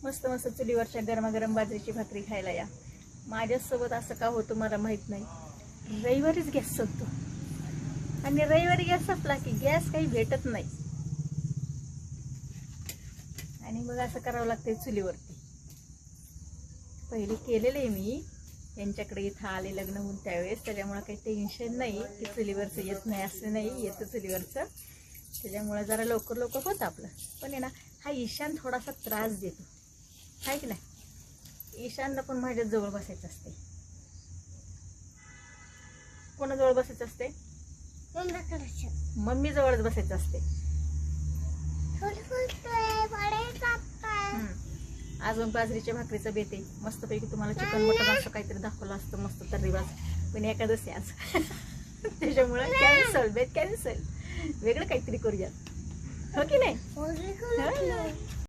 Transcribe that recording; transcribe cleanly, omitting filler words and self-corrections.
मस्त मस्त चुलीवरच्या गरमागरम बाजरीची भाकरी खायला या. माझ्यासोबत असं का होतं मला माहीत नाही. रविवारीच गॅस संपतो आणि रविवारी गॅस संपला की गॅस काही भेटत नाही आणि मग असं करावं लागतंय चुलीवरती. पहिले केलेलं आहे मी यांच्याकडे, इथं आले लग्न होऊन त्यावेळेस, त्याच्यामुळं काही टेन्शन नाही की चुलीवरचं येत नाही असं नाही, येतं चुलीवरचं. त्याच्यामुळं जरा लवकर लवकर होतं आपलं. पण आहे ना, हा ईशान थोडासा त्रास देतो, आहे की नाही. ईशानला पण माझ्याच जवळ बसायचं असते. कोणाजवळ बसायचं असते? मम्मी जवळच बसायचं असते. अजून बाजरीच्या भाकरीचं बेत आहे मस्तपैकी. तुम्हाला चिकन मटन असं काहीतरी दाखवलं असतं मस्त तर्रीबाज, पण एकादशी आज त्याच्यामुळं कॅन्सल, बेत कॅन्सल. वेगळं काहीतरी करूया, हो की नाही.